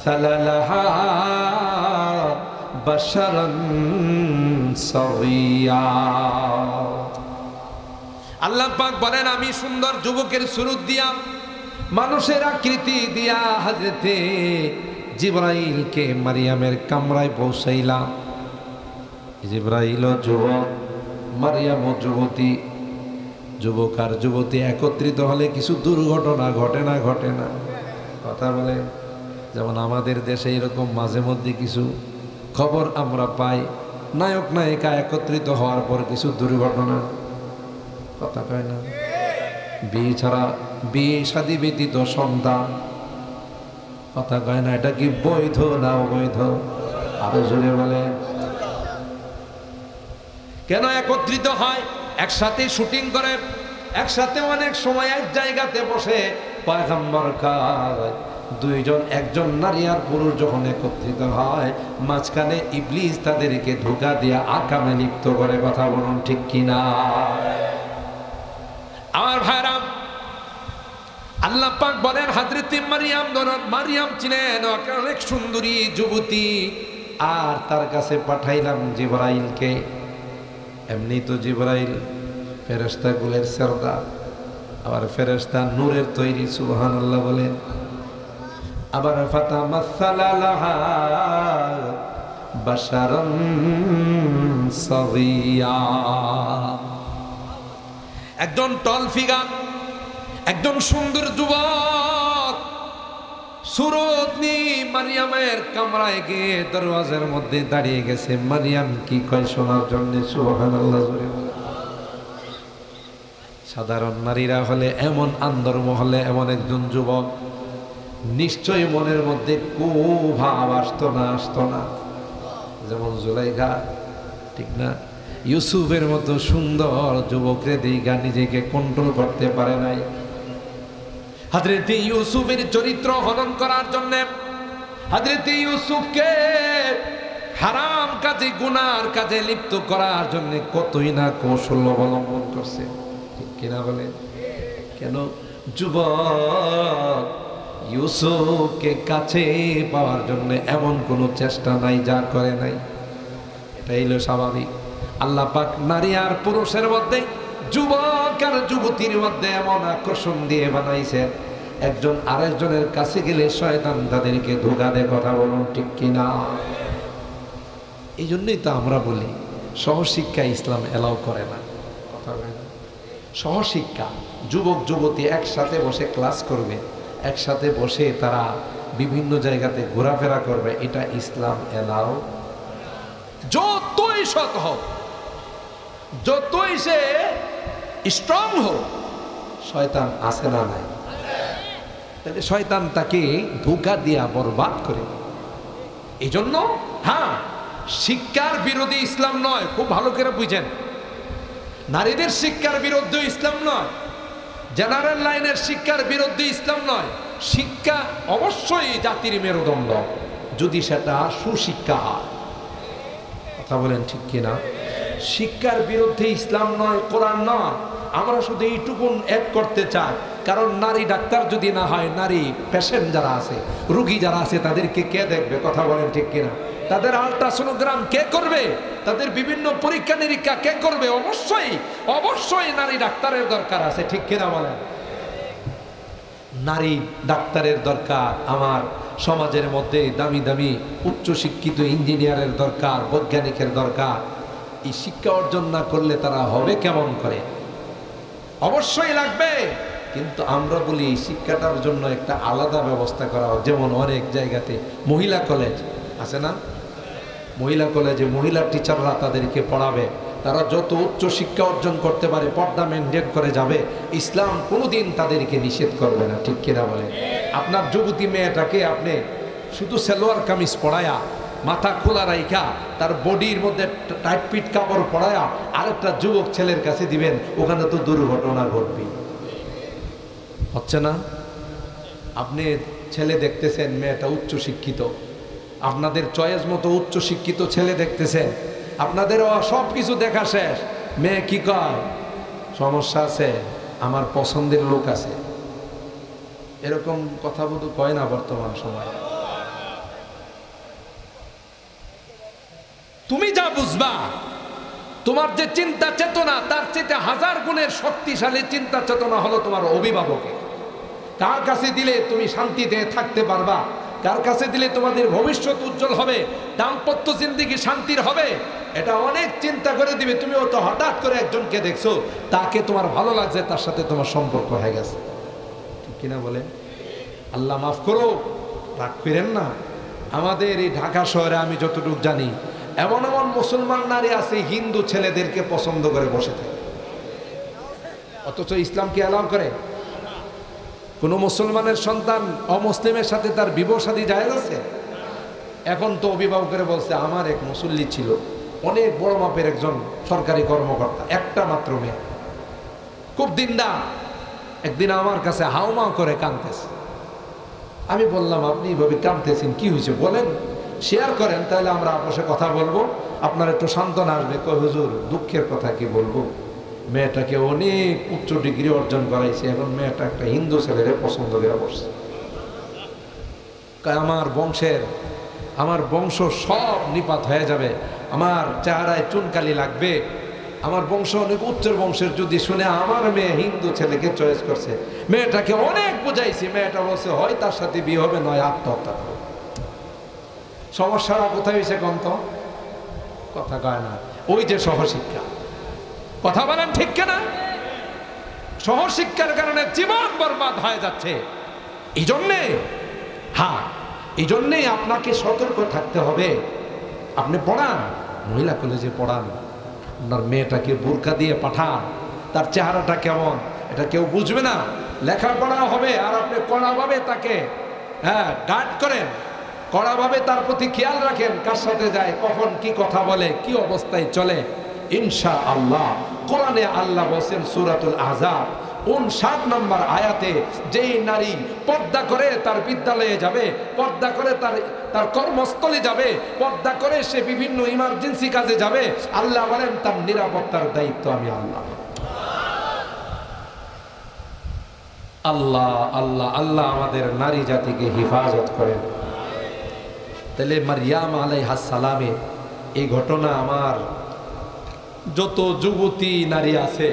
সালালাহা বাশারান সাওয়িয়া। আল্লাহ পাক বলেন, আমি সুন্দর যুবকের সুরত দিয়া, মানুষের আকৃতি দিয়া হযরতে জিবরাইলকে মারিয়ামের কামরায় পৌঁছাইলাম। জিবরাইল যুবক, মারিয়ামও যুবতী। যুবক আর যুবতী একত্রিত হলে কিছু দুর্ঘটনা ঘটে না? ঘটে না? কথা বলে। যেমন আমাদের দেশে এরকম মাঝে মধ্যে কিছু খবর আমরা পাই, নায়ক নায়িকা একত্রিত হওয়ার পর কিছু দুর্ঘটনা। কথা কয় না? বিয়ে ছাড়া, বিয়ে শাদী ব্যতীত সন্তান। কথা কয় না? এটা কি বৈধ না অবৈধ? আরো জোরে বলে। কেন একত্রিত হয়? একসাথে শুটিং করে, একসাথে অনেক সময় এক জায়গাতে বসে পয়গম্বর কয়, দুইজন, একজন নারী আর পুরুষ যখন একত্রিত হয়, মাঝখানে ইবলিস তাদেরকে ধোঁকা দিয়া আকামে লিপ্ত করে। কথা বলুন ঠিক কিনা? আমার ভাইরা, আল্লাহ পাক বলেন, হযরত মারিয়াম ছিলেন অনেক সুন্দরী যুবতী, আর তার কাছে পাঠাইলাম জিবরাইলকে। এমনি তো জিবরাইল ফেরেশতা গুলের সরদার, আবার ফেরেশতা নূরের তৈরি। সুবহানাল্লাহ বলেন। আবার ফাতামাসসালা লাহা বাশারান সাওয়িয়া। একজন টল ফিগার, একজন সুন্দর যুবক সুরত নিয়ে মারিয়ামের কামরায় গিয়ে দরওয়াজার মধ্যে দাঁড়িয়ে গেছে। মারিয়াম কি কয় শোনার জন্য। সুবহানাল্লাহ। সাধারণ নারীরা হলে, এমন আন্দরমহলে এমন একজন যুবক, নিশ্চয়ই মনের মধ্যে কুভাব আসতো না? আসতো না? যেমন জুলাইখা, ঠিক না? ইউসুফের মতো সুন্দর যুবকরে দিঘা নিজেকে কন্ট্রোল করতে পারে নাই। হযরত ইউসুফের চরিত্র হনন করার জন্য, হযরত ইউসুফকে হারাম কাজে, গুনার কাজে লিপ্ত করার জন্য কতই না কৌশল অবলম্বন করছে। ঠিক কিনা বলে? কেন? যুবক ইউসুফকে কাছে পাওয়ার জন্য এমন কোনো চেষ্টা নাই যা করে নাই। এটাই হলো স্বাভাবিক। আল্লাহ পাক নারী আর পুরুষের মধ্যে, যুবক আর যুবতীর মধ্যে এমন আকর্ষণ দিয়ে বানাইছে, একজন আরেকজনের কাছে গেলে শয়তান তাদেরকে ধোঁকা দেয়। কথা বলুন ঠিক কিনা? এই জন্যই তো আমরা বলি সহশিক্ষা ইসলাম এলাও করে না। কথা বলেন। সহশিক্ষা, যুবক যুবতী একসাথে বসে ক্লাস করবে, একসাথে বসে তারা বিভিন্ন জায়গাতে ঘোরাফেরা করবে, এটা ইসলাম এলাও। যতই সৎ হোক, যতই সে স্ট্রং হোক, শয়তান আছে না নাই? তাহলে শয়তান তাকে ধোঁকা দিয়া বরবাদ করে। এই জন্য হ্যাঁ, শিক্ষার বিরোধী ইসলাম নয়, খুব ভালো করে বুঝেন। নারীদের শিক্ষার বিরুদ্ধে ইসলাম নয়, জেনারেল লাইনের শিক্ষার বিরুদ্ধে ইসলাম নয়। শিক্ষা অবশ্যই জাতির মেরুদণ্ড, যদি সেটা সুশিক্ষা হয়। কথা বলেন ঠিক কিনা? শিক্ষার বিরুদ্ধে ইসলাম নয়, কোরআন নয়। আমরা শুধু এইটুকুন অ্যাড করতে চাই, কারণ নারী ডাক্তার যদি না হয়, নারী পেশেন্ট যারা আছে, রোগী যারা আছে, তাদেরকে কে দেখবে? কথা বলেন ঠিক কিনা? তাদের আল্ট্রাসোনোগ্রাম কে করবে? তাদের বিভিন্ন পরীক্ষা নিরীক্ষা কে করবে? অবশ্যই অবশ্যই নারী ডাক্তারের দরকার আছে। ঠিক কিনা বলেন? নারী ডাক্তারের দরকার। আমার সমাজের মধ্যে দামি দামি উচ্চ শিক্ষিত ইঞ্জিনিয়ারের দরকার, বৈজ্ঞানিকের দরকার। এই শিক্ষা অর্জন না করলে তারা হবে কেমন করে? অবশ্যই লাগবে, কিন্তু আমরা বলি এই শিক্ষাটার জন্য একটা আলাদা ব্যবস্থা করা হোক। যেমন অনেক জায়গাতে মহিলা কলেজ আছে না? মহিলা কলেজে মহিলা টিচাররা তাদেরকে পড়াবে, তারা যত উচ্চ শিক্ষা অর্জন করতে পারে পর্দা মেনটেন করে যাবে। ইসলাম কোনোদিন তাদেরকে নিষেধ করবে না। ঠিক কিনা বলে? আপনার যুবতী মেয়েটাকে আপনি শুধু সালোয়ার কামিজ পরায়া, মাথা খোলা রাইখা, তার বডির মধ্যে টাইট পিট কাপড় পরায়া আরেকটা যুবক ছেলের কাছে দিবেন, ওখানে তো দুর্ঘটনা ঘটবে। হচ্ছে না? আপনি ছেলে দেখতেছেন, মেয়েটা উচ্চ শিক্ষিত, আপনাদের চয়েস মতো উচ্চ শিক্ষিত ছেলে দেখতেছেন, আপনাদের সব কিছু দেখা শেষ, মেয়ে কি কয়? সমস্যা আছে, আমার পছন্দের লোক আছে। এরকম কথা বধু কয় না বর্তমান সময়? তুমি যা বুঝবা, তোমার যে চিন্তা চেতনা তার চেয়ে হাজার গুণের শক্তিশালী চিন্তা চেতনা হলো তোমার অভিভাবকে। কার কাছে দিলে তুমি শান্তিতে থাকতে পারবা, কার কাছে দিলে তোমাদের ভবিষ্যৎ উজ্জ্বল হবে, দাম্পত্য জিন্দেগি শান্তির হবে, এটা অনেক চিন্তা করে দিবে। তুমিও তো হঠাৎ করে একজনকে দেখছো, তাকে তোমার ভালো লাগছে, তার সাথে তোমার সম্পর্ক হয়ে গেছে, ঠিক কিনা বলে? আল্লাহ মাফ করো, রাগ করেন না। আমাদের এই ঢাকা শহরে আমি যতটুকু জানি এমন এমন মুসলমান নারী আছে হিন্দু ছেলেদেরকে পছন্দ করে বসে থাকে, অথচ ইসলাম কি অ্যালাউ করে? কোন মুসলমানের সন্তান অমুসলিমের সাথে তার বিবাহ শাদী জায়েজ আছে? এখন তো অভিভাবকেরা বলছে, আমার এক মুসল্লি ছিল, অনেক বড় মাপের একজন সরকারি কর্মকর্তা, একটা মাত্র মেয়ে, খুব দিনদার। একদিন আমার কাছে হাউমাউ করে কাঁদতেছে। আমি বললাম, আপনি এইভাবে কাঁদতেছেন, কি হয়েছে বলেন, শেয়ার করেন, তাহলে আমরা আপোষে কথা বলবো, আপনার একটু সান্ত্বনা আসবে। কই হুজুর, দুঃখের কথা কি বলবো, মেয়েটাকে অনেক উচ্চ ডিগ্রি অর্জন করাইছে, এখন মেয়েটা একটা হিন্দু ছেলেরে পছন্দ করে বসছে। আমার বংশ সব নিপাত হয়ে যাবে, আমার চেহারায় চুনকালি লাগবে, আমার বংশ অনেক উচ্চের বংশের যদি শুনে আমার মেয়ে হিন্দু ছেলেকে চয়েস করছে। মেয়েটাকে অনেক বুঝাইছি, মেয়েটা বলছে হয় তার সাথে বিয়ে হবে, নয় আত্মহত্যা করবে। সমস্যাটা কোথায় হয়েছে গন্ত? কথা কয় না। ওই যে সহশিক্ষা, কথা বলেন ঠিক কিনা? সহশিক্ষার কারণে জীবন বরবাদ হয়ে যাচ্ছে। এই জন্যেই আপনাকে সতর্ক থাকতে হবে। আপনি পড়ান, মহিলা কলেজে পড়ান, আপনার মেয়েটাকে বোরকা দিয়ে পাঠান, তার চেহারাটা কেমন এটা কেউ বুঝবে না, লেখাপড়া হবে, আর আপনি কড়াভাবে তাকে গার্ড করেন, কড়াভাবে তার প্রতি খেয়াল রাখেন, কার সাথে যায়, কখন কি কথা বলে, কি অবস্থায় চলে। ইনশাআল্লাহ কোরআনে আল্লাহ বলেন সূরাতুল আহজাব 59 নম্বর আয়াতে, যেই নারী পর্দা করে তার বিদ্যালয়ে যাবে, পর্দা করে তার কর্মস্থলে যাবে, পর্দা করে সে বিভিন্ন ইমার্জেন্সি কাজে যাবে, আল্লাহ বলেন তার নিরাপত্তার দায়িত্ব আমি আল্লাহ। আল্লাহ আল্লাহ আল্লাহ আমাদের নারী জাতিকে হেফাজত করেন। তাহলে মারিয়াম আলাইহিস সালামে এই ঘটনা আমার যত যুবতী নারী আছে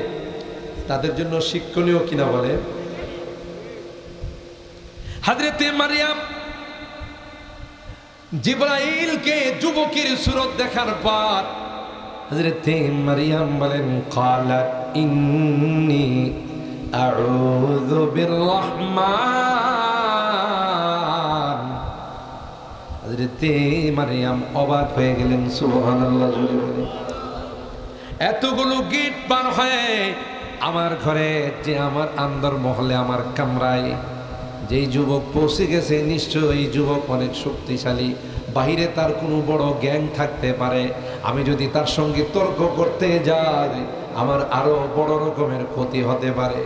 তাদের জন্য শিক্ষণীয় কিনা বলে? হযরতে মারিয়াম জিবরাইলকে যুবকের সুরত দেখার পর হযরতে মারিয়াম বলেন, ক্বালাত ইন্নী আউযু বিররহমান। হযরতে মারিয়াম অবাক হয়ে গেলেন, সুবহানাল্লাহ জোরে বলে। এতগুলো গেট পার হয়ে আমার ঘরে, যে আমার আন্দর মহলে, আমার কামরায় যেই যুবক পৌঁছে গেছে, নিশ্চয়ই এই যুবক অনেক শক্তিশালী, বাহিরে তার কোনো বড় গ্যাং থাকতে পারে, আমি যদি তার সঙ্গে তর্ক করতে যাই আমার আরো বড় রকমের ক্ষতি হতে পারে।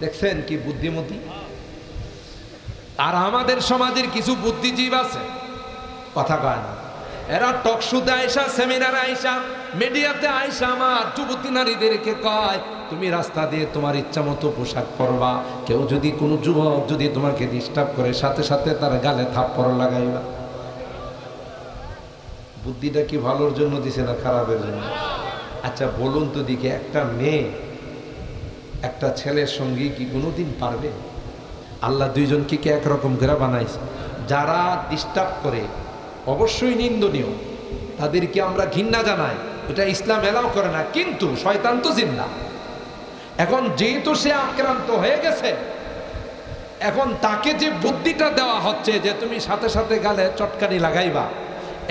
দেখছেন কি বুদ্ধিমতী? আর আমাদের সমাজের কিছু বুদ্ধিজীব আছে, কথা কয় না, এরা টকশোতে আইসা, সেমিনারে আইসা, মিডিয়াতে আইসা আমার যুবতী নারীদেরকে কয়, তুমি রাস্তা দিয়ে তোমার ইচ্ছা মতো পোশাক পরবা, কেউ যদি কোনো যুবক যদি তোমাকে ডিস্টার্ব করে, সাথে সাথে তার গালে থাপ্পড় লাগাইবা। বুদ্ধিটা কি ভালোর জন্য দিছে না খারাপের জন্য? আচ্ছা বলুন তো দিকে, একটা মেয়ে একটা ছেলের সঙ্গে কি কোনোদিন পারবে? আল্লাহ দুইজনকে কি একরকম করে বানাইছে? যারা ডিস্টার্ব করে অবশ্যই নিন্দনীয়, তাদেরকে আমরা ঘৃণা জানাই, এটা ইসলাম এলাও করে না, কিন্তু শয়তান তো জিন্দা। এখন যেহেতু সে আক্রান্ত হয়ে গেছে, এখন তাকে যে বুদ্ধিটা দেওয়া হচ্ছে যে তুমি সাথে সাথে গালে চটকানি লাগাইবা,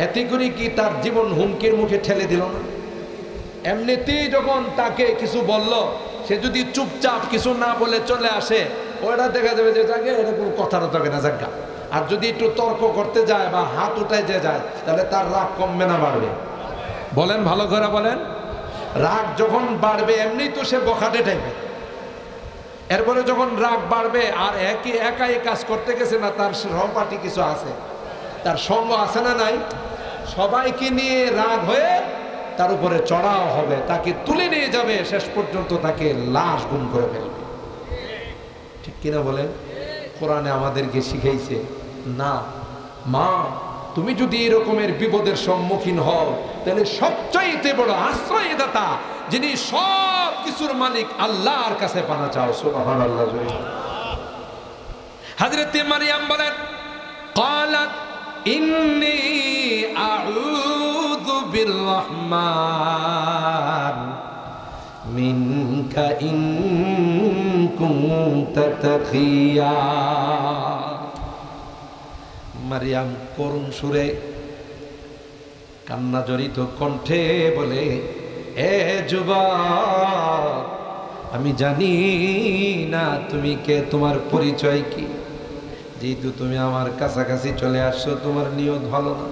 এতে করে কি তার জীবন হুমকির মুখে ঠেলে দিল না? এমনিতেই যখন তাকে কিছু বলল, সে যদি চুপচাপ কিছু না বলে চলে আসে, ওটা দেখা যাবে যে যাকে এটা কোনো কথাটা থাকে না জায়গা। আর যদি একটু তর্ক করতে যায় বা হাত উঠায় যে যায়, তাহলে তার রাগ কমবে না বাড়বে? বলেন ভালো করে বলেন। রাগ যখন বাড়বে এমনি তো সে বখাটে টাইপের, এরপরে যখন রাগ বাড়বে আর একাই কাজ করতে গেছে না, তার সহপাঠী কিছু আছে, তার সঙ্গ আছে না নাই, সবাইকে নিয়ে রাগ হয়ে তার উপরে চড়াও হবে, তাকে তুলে নিয়ে যাবে, শেষ পর্যন্ত তাকে লাশ গুম করে ফেলবে। ঠিক কিনা বলেন? কোরআনে আমাদেরকে শিখাইছে, না মা তুমি যদি এরকমের বিপদের সম্মুখীন হও তাহলে সবচাইতে বড় আশ্রয়দাতা যিনি সব কিছুর মালিক আল্লাহর কাছে পানা চাও। সুবহানাল্লাহ। হযরত মারইয়াম বলেন ক্বালাত ইন্নী আউযু বিররহমান মিনকা ইন কুনতা তাকিয়া। মারইয়াম করুণ সুরে কান্না জড়িত কণ্ঠে বলে, এ যুবক, আমি জানি না তুমি কে, তোমার পরিচয় কি। যেহেতু তুমি আমার কাছাকাছি চলে আসছো, তোমার নিয়ত ভালো না।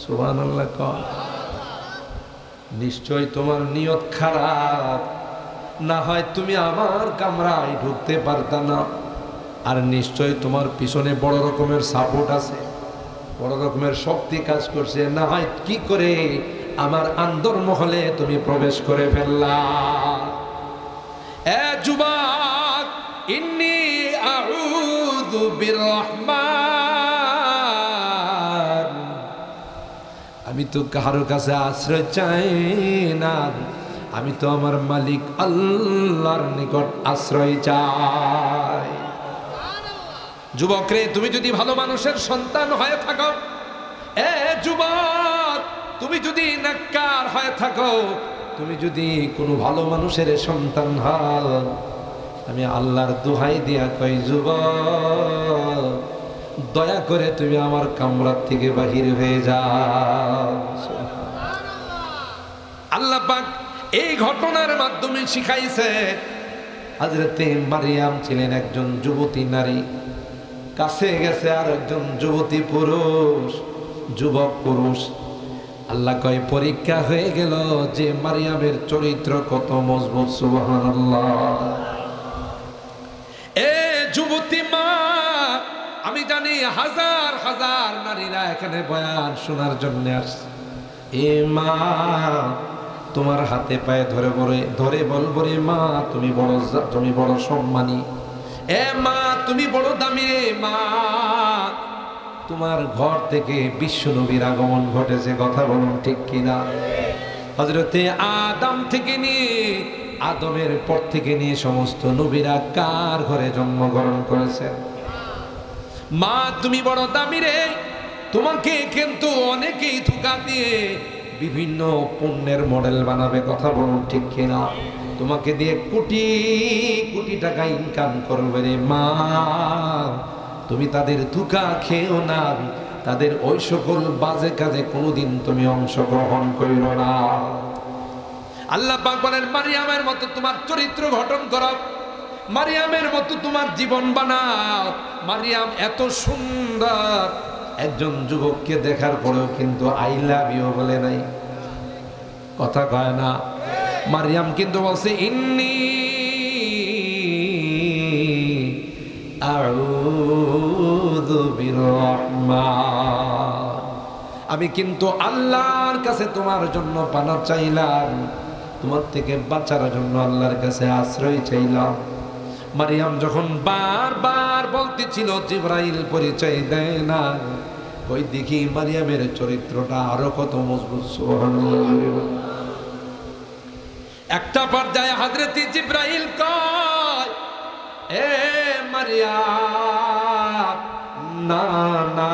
সুবহানাল্লাহ। নিশ্চয় তোমার নিয়ত খারাপ, না হয় তুমি আমার কামরায় ঢুকতে পারতা না। আর নিশ্চয় তোমার পিছনে বড় রকমের সাপোর্ট আছে, বড় রকমের শক্তি কাজ করছে, না হয় কি করে আমার অন্তর্মহলে তুমি প্রবেশ করে ফেললা। এ যুবক, ইন্নী আউযু বিররহমান, আমি তো কারো কাছে আশ্রয় চাই না, আমি তো আমার মালিক আল্লাহর নিকট আশ্রয় চাই। যুবক রে, তুমি যদি ভালো মানুষের সন্তান হয়ে থাকো, এ যুবক, তুমি যদি নেককার হয়ে থাকো, তুমি যদি কোনো ভালো মানুষের সন্তান হও, আমি আল্লাহর দোহাই দিয়া কই যুবক, দয়া করে তুমি আমার কামরার থেকে বাহির হয়ে যাও। আল্লাহ পাক এই ঘটনার মাধ্যমে শিখাইছে, হযরতে মারইয়াম ছিলেন একজন যুবতী নারী, কাছে গেছে আর একজন যুবতী পুরুষ, যুবক পুরুষ। আল্লাহ কয় পরীক্ষা হয়ে গেল যে মারইয়ামের চরিত্র কত মজবুত। সুবহানাল্লাহ। এ যুবতী মা, আমি জানি হাজার হাজার নারীরা এখানে বয়ান শোনার জন্য আসছে। এ মা, তোমার হাতে পায়ে ধরে বলবো রে মা, তুমি বড় সম্মানী। এ মা, তুমি বড় দামি। মা, তোমার ঘর থেকে বিশ্ব নবীর আগমন ঘটেছে, কথা বলুন ঠিক কিনা? হযরতে আদম থেকে নিয়ে, আদমের পর থেকে নিয়ে সমস্ত নবীরা কার ঘরে জন্মগ্রহণ করেছে? মা, তুমি বড় দামি রে। তোমাকে কিন্তু অনেকেই ধোঁকা দিয়ে বিভিন্ন পণ্যের মডেল বানাবে, কথা বলুন ঠিক কিনা? তোমাকে দিয়ে কোটি কোটি টাকা ইনকাম করবে রে মা। তুমি তাদের ধোঁকা খেও না, তাদের ওই সকল বাজে কাজে কোনোদিন তুমি অংশগ্রহণ করিও না। আল্লাহ পাক বলেন, মারইয়ামের মতো তোমার চরিত্র গঠন করো, মারইয়ামের মতো তোমার জীবন বানাও। মারইয়াম এত সুন্দর, একজন যুবককে দেখার পরেও কিন্তু আই লাভ ইউ বলে নাই, কথা কয় না। মারইয়াম কিন্তু বলছে ইন্নী আউযু বিররহমান, আমি কিন্তু আল্লাহর কাছে তোমার জন্য পানা চাইলাম, তোমার থেকে বাঁচার জন্য আল্লাহর কাছে আশ্রয় চাইলাম। মারইয়াম যখন বারবার বলতেছিল জিবরাইল পরিচয় দেয় না, ওই দেখি মারইয়ামের চরিত্রটা আরো কত মজবুত। সুবহানাল্লাহ। একটা পর্যায়ে হযরত জিবরাইল কয়, এ মারইয়াম, না না,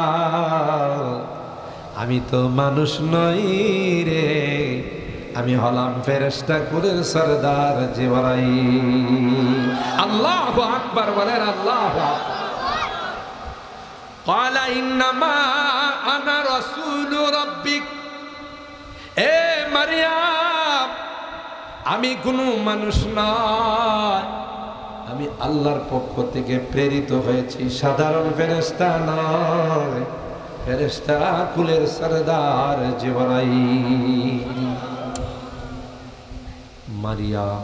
আমি তো মানুষ নই রে, আমি হলাম ফেরেশতা কুলের সরদার জিবরাইল। আল্লাহু আকবার বলেন, আল্লাহু আকবার। ক্বালা ইন্নামা আনা রাসূলু রাব্বিক, এ মারইয়াম, আমি কোনো মানুষ নয়, আমি আল্লাহর পক্ষ থেকে প্রেরিত হয়েছি, সাধারণ ফেরেশতা নয়, ফেরেশতা কুলের সরদার জিবরাইল। মারইয়াম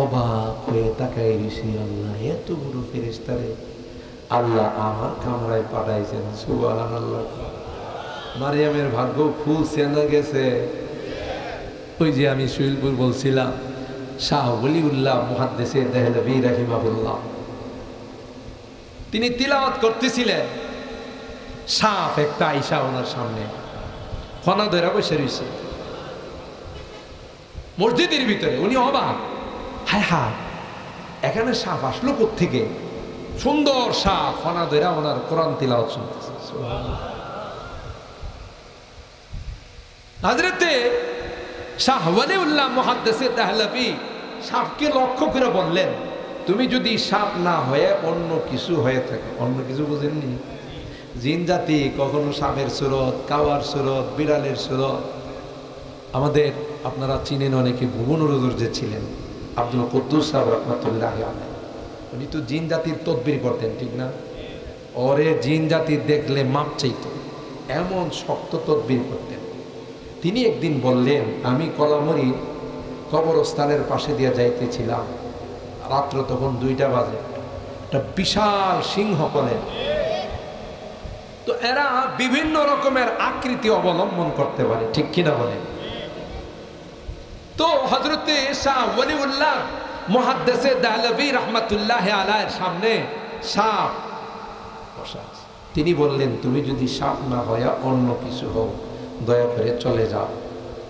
অবাক হয়ে তাকায় রইছে, আল্লাহ এত বড় ফেরেশতারে আল্লাহ আমার কামরায় পাঠাইছেন। সুবহানাল্লাহ। মারইয়ামের ভাগ্য খুলছে না গেছে। ওই যে আমি সুইলপুর বলছিলাম, শাহ ওলিউল্লাহ মুহাদ্দিসে দেহলভী রাহিমাহুল্লাহ, তিনি তিলাওয়াত করতেছিলেন, সাপ একটা আইসা ওনার সামনে ফনা ধরে বসে রয়েছে মসজিদের ভিতরে। উনি অবাক, হায় হায় এখানে সাপ আসলো কোত্থেকে? সুন্দর সাপ ফনা ধরে ওনার কোরআন তিলাওয়াত শুনতেছে। হযরতে শাহ ওয়ালিউল্লাহ মুহাদ্দিসে দেহলভী সাপকে লক্ষ্য করে বললেন, তুমি যদি সাপ না হয়ে অন্য কিছু হয়ে থাকে, অন্য কিছু বুঝেননি? জিন জাতি কখনো সাপের সুরত, কাওয়ার সুরত, বিড়ালের সুরত। আমাদের আপনারা চিনেন অনেকে, ভুবনুর হুজুর যে ছিলেন আব্দুল কুদ্দুস সাহেব রাহমাতুল্লাহি আলাইহি, উনি তো জিন জাতির তদবির করতেন, ঠিক না? ওরে জিন জাতি দেখলে মাপ চাইত, এমন শক্ত তদবির করতেন। তিনি একদিন বললেন, আমি কলামরি কবরস্থানের পাশে দিয়ে যাইতেছিলাম, রাত্র তখন 2টা বাজে, একটা বিশাল সিংহ বলেন। তো এরা বিভিন্ন রকমের আকৃতি অবলম্বন করতে পারে, ঠিক কিনা বলেন? তো হযরতে শাহ ওয়ালিউল্লাহ মুহাদ্দিসে দেহলভী রাহমাতুল্লাহি আলাইহির সামনে সাপ বসা আছে। তিনি বললেন, তুমি যদি সাপ না হয় অন্য কিছু হও, দয়া করে চলে যাও।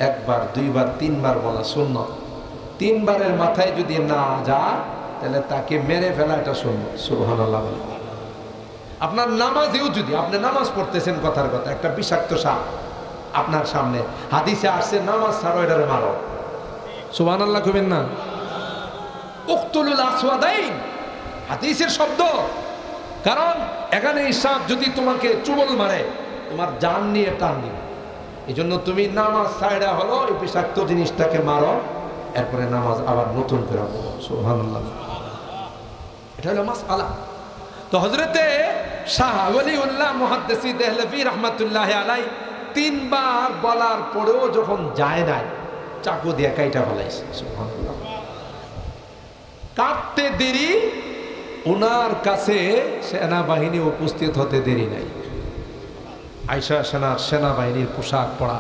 1 বার 2 বার 3 বার বলা সুন্নাত। 3 বারের মাথায় যদি না যায় তাহলে তাকে মেরে ফেলা এটা সুন্নাত। সুবহানাল্লাহ। আপনার নামাজেও যদি আপনি নামাজ পড়তেছেন, কথার কথা একটা বিষাক্ত সাপ আপনার সামনে, হাদিসে আসছে নামাজ ছাড়ো এটারে মারো। সুবহানাল্লাহ কইবেন না? উকতুলুল আসওয়াদাইন হাদিসের শব্দ। কারণ এখানে এই সাপ যদি তোমাকে চুবল মারে তোমার জান নিয়ে টান দিবে। এই জন্য তুমি নামাজ ছাড়া হলো এই বিষাক্ত জিনিসটাকে মারো, এরপরে নামাজ আবার নতুন করে পড়ো। সুবহানাল্লাহ। এটা হলো মাসআলা। তো হযরতে শাহ ওয়ালিউল্লাহ মুহাদ্দিসি দেহলভী রাহমাতুল্লাহি আলাইহি 3 বার বলার পরেও যখন যায় নাই, চাকু দিয়ে কাইটা ফেলাইছে। সুবহানাল্লাহ। কাটতে দেরি, ওনার কাছে সেনাবাহিনী উপস্থিত হতে দেরি নাই। আয়েশা সেনাবাহিনীর পোশাক পরা,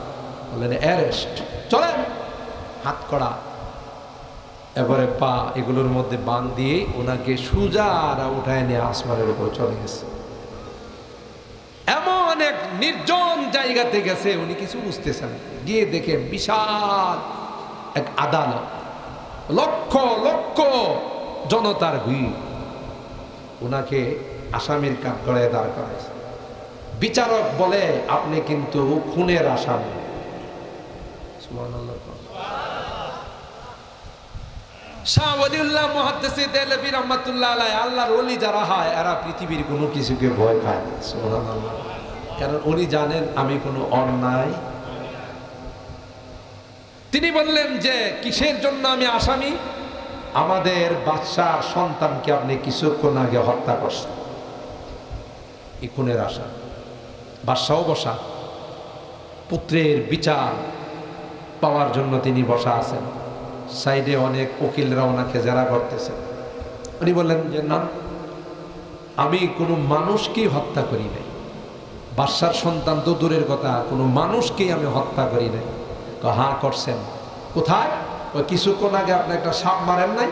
বললেন অ্যারেস্ট, চলেন। হাত কড়া, এবারে পা এগুলোর মধ্যে বাঁধ দিয়ে ওনাকে সুজারা উঠায় নিয়ে আসমানের উপর চলে গেছে। এমন এক নির্জন জায়গাতে গেছে, উনি কিছু বুঝতেছেন। গিয়ে দেখে বিশাল এক আদালত, লক্ষ লক্ষ জনতার ভিড়। ওনাকে আসামির কাঠগড়ায় দাঁড় করাইছে। বিচারক বলে, আপনি কিন্তু খুনের আসামি। সুবহানাল্লাহ। শাহ ওয়ালিউল্লাহ মুহাদ্দিসে দেহলভী রাহমাতুল্লাহি আলাইহি, আল্লাহর ওলি যারা হয় এরা পৃথিবীর কোনো কিছুকে ভয় পায় না। সুবহানাল্লাহ। কারণ উনি জানেন আমি কোনো অন্যায়। তিনি বললেন যে কিসের জন্য আমি আসামি? আমাদের বাদশার সন্তানকে আপনি কিছুক্ষণ আগে হত্যা করছেন, এই খুনের আসামি। বাদশাও বসা, পুত্রের বিচার পাওয়ার জন্য তিনি বসা আছেন। সাইডে অনেক উকিলরা ওনাকে জেরা করতেছেন। উনি বললেন যে না, আমি কোনো মানুষকেই হত্যা করি নাই, বাদশার সন্তান তো দূরের কথা, কোনো মানুষকেই আমি হত্যা করি নাই। তো হ্যাঁ করছেন। কোথায়? ওই কিছুক্ষণ আগে আপনি একটা সাপ মারেন নাই?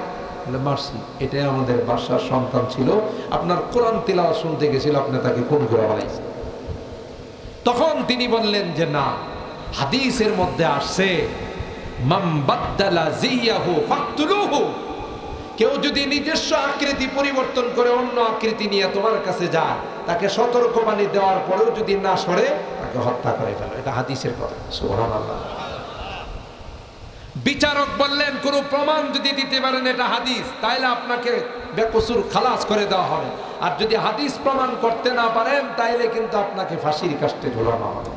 মারছি। এটাই আমাদের বাদশার সন্তান ছিল, আপনার কোরআন তিলাওয়াত শুনতে গেছিল, আপনি তাকে খুন করে ফেলাইছেন। তখন তিনি বললেন যে না, হাদিসের মধ্যে আসছে মান বাদদালা জিয়াহু ফাকতুলুহু, কেউ যদি নিজস্ব আকৃতি পরিবর্তন করে অন্য আকৃতি নিয়ে তোমার কাছে যায়, তাকে সতর্কবাণী দেওয়ার পরেও যদি না সরে, তাকে হত্যা করে ফেলো। এটা হাদিসের কথা। সুবহানাল্লাহ। বিচারক বললেন, কোন প্রমাণ যদি দিতে পারেন এটা হাদিস, তাইলে আপনাকে বেকসুর খালাস করে দেওয়া হবে। আর যদি হাদিস প্রমাণ করতে না পারেন, তাইলে কিন্তু আপনাকে ফাঁসির কাস্টে ঝোলানো হবে।